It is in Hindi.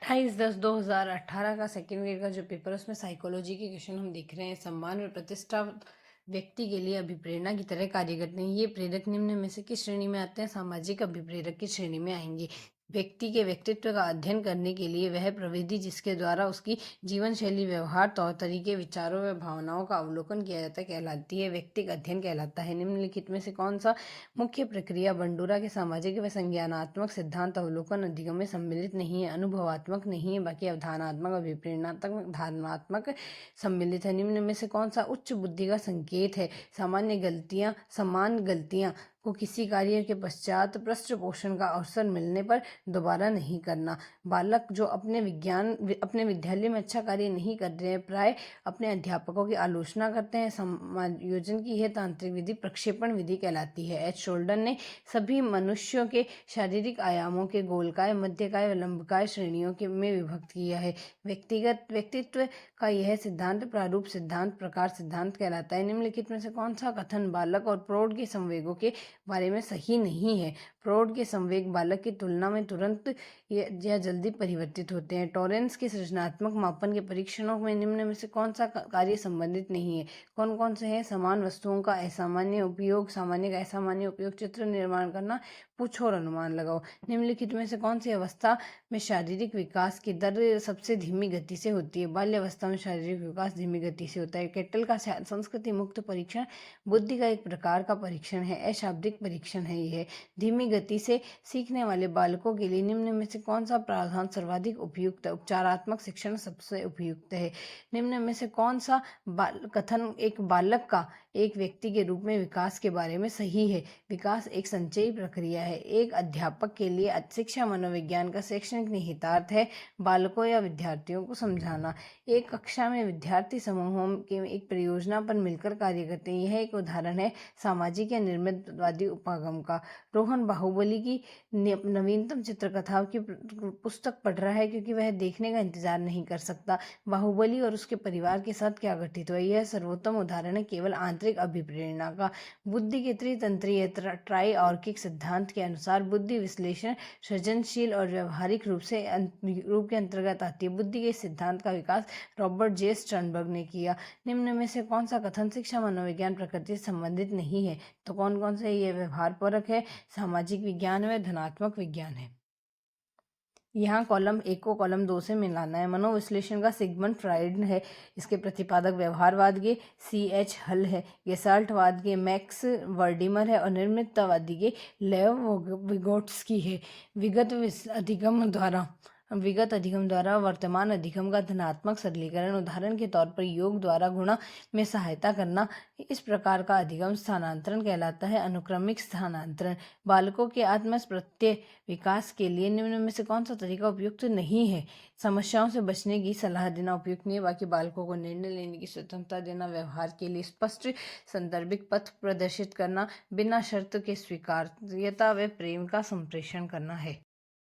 28/10/2018 का सेकेंड ग्रेड का जो पेपर है उसमें साइकोलॉजी के क्वेश्चन हम देख रहे हैं। सम्मान और प्रतिष्ठा व्यक्ति के लिए अभिप्रेरणा की तरह कार्य करते हैं। ये प्रेरक निम्न में से किस श्रेणी में आते हैं? सामाजिक अभिप्रेरक की श्रेणी में आएंगे। व्यक्ति के व्यक्तित्व का अध्ययन करने के लिए वह प्रविधि जिसके द्वारा उसकी जीवन शैली, व्यवहार, तौर तरीके, विचारों व भावनाओं का अवलोकन किया जाता है कहलाती है व्यक्तिगत अध्ययन कहलाता है। निम्नलिखित में से कौन सा मुख्य प्रक्रिया बंडूरा के सामाजिक व संज्ञानात्मक सिद्धांत अवलोकन अधिगम में सम्मिलित नहीं है? अनुभवात्मक नहीं है, बाकी अवधारणात्मक, अभिप्रेरणात्मक, धारणात्मक सम्मिलित है। निम्न में से कौन सा उच्च बुद्धि का संकेत है? समान गलतियां को किसी कार्य के पश्चात पृष्ठ पोषण का अवसर मिलने पर दोबारा नहीं करना। बालक जो अपने विद्यालय में अच्छा कार्य नहीं कर रहे हैं प्राय अपने अध्यापकों की आलोचना करते हैं। समायोजन की यह तांत्रिक विधि प्रक्षेपण विधि कहलाती है। एच शोल्डन ने सभी मनुष्यों के शारीरिक आयामों के गोलकाय, मध्यकाय व लंबकाय श्रेणियों के में विभक्त किया है। व्यक्तित्व का यह सिद्धांत प्रारूप सिद्धांत, प्रकार सिद्धांत कहलाता है। निम्नलिखित में से कौन सा कथन बालक और प्रौढ़ के संवेगों के बारे में सही नहीं है? प्रौढ़ के संवेग बालक की तुलना में तुरंत या जल्दी परिवर्तित होते हैं। टॉरेंस के सृजनात्मक मापन के परीक्षणों में निम्न में से कौन सा कार्य संबंधित नहीं है? कौन कौन से हैं? समान वस्तुओं का असामान्य उपयोग, सामान्य का असामान्य उपयोग, चित्र निर्माण करना, पूछो और अनुमान लगाओ। निम्नलिखित में से कौन सी अवस्था में शारीरिक विकास की दर सबसे धीमी गति से होती है? बाल्यावस्था में शारीरिक विकास धीमी गति से होता है। केटल का संस्कृति मुक्त परीक्षण बुद्धि का एक प्रकार का परीक्षण है, अशाब्दिक परीक्षण है। यह धीमी गति से सीखने वाले बालकों के लिए निम्न में से कौन सा प्रावधान सर्वाधिक उपयुक्त है? उपचारात्मक शिक्षण सबसे उपयुक्त है। निम्न में से कौन सा कथन एक बालक का एक व्यक्ति के रूप में विकास के बारे में सही है? विकास एक संचयी प्रक्रिया है। एक अध्यापक के लिए शिक्षा मनोविज्ञान का शैक्षणिक निहितार्थ है बालकों या विद्यार्थियों को समझाना। एक कक्षा में विद्यार्थी समूहों के एक परियोजना पर मिलकर कार्य करते हैं। यह एक उदाहरण है सामाजिक या निर्मितवादी उपागम का। रोहन बाहुबली की नवीनतम चित्रकथाओं की पुस्तक पढ़ रहा है क्योंकि वह देखने का इंतजार नहीं कर सकता। बाहुबली और उसके परिवार के साथ क्या घटित हुआ? यह सर्वोत्तम उदाहरण है केवल आंतरिक अभिप्रेरणा का। बुद्धि के त्रितंत्रीय ट्राइआर्किक सिद्धांत के अनुसार बुद्धि विश्लेषण, सृजनशील और व्यवहारिक रूप के अंतर्गत आती है। बुद्धि के सिद्धांत का विकास रॉबर्ट जे स्टर्नबर्ग ने किया। निम्न में से कौन सा कथन शिक्षा मनोविज्ञान प्रकृति से संबंधित नहीं है? तो कौन कौन से? ये व्यवहार परक है, सामाजिक विज्ञान व धनात्मक विज्ञान है। यहाँ कॉलम 1 को कॉलम 2 से मिलाना है। मनोविश्लेषण का सिगमंड फ्राइड है, इसके प्रतिपादक व्यवहारवाद के CH हल है। गेसाल्टवाद के मैक्स वर्डीमर है और निर्मिततावादी के लेव विगोट्स्की है। विगत अधिगम द्वारा वर्तमान अधिगम का धनात्मक सरलीकरण, उदाहरण के तौर पर योग द्वारा गुणा में सहायता करना, इस प्रकार का अधिगम स्थानांतरण कहलाता है। अनुक्रमिक स्थानांतरण बालकों के आत्मस प्रत्यय विकास के लिए निम्न में से कौन सा तरीका उपयुक्त नहीं है? समस्याओं से बचने की सलाह देना उपयुक्त नहीं है, बाकी बालकों को निर्णय लेने की स्वतंत्रता देना, व्यवहार के लिए स्पष्ट संदर्भिक पथ प्रदर्शित करना, बिना शर्त के स्वीकार्यता व प्रेम का संप्रेषण करना है।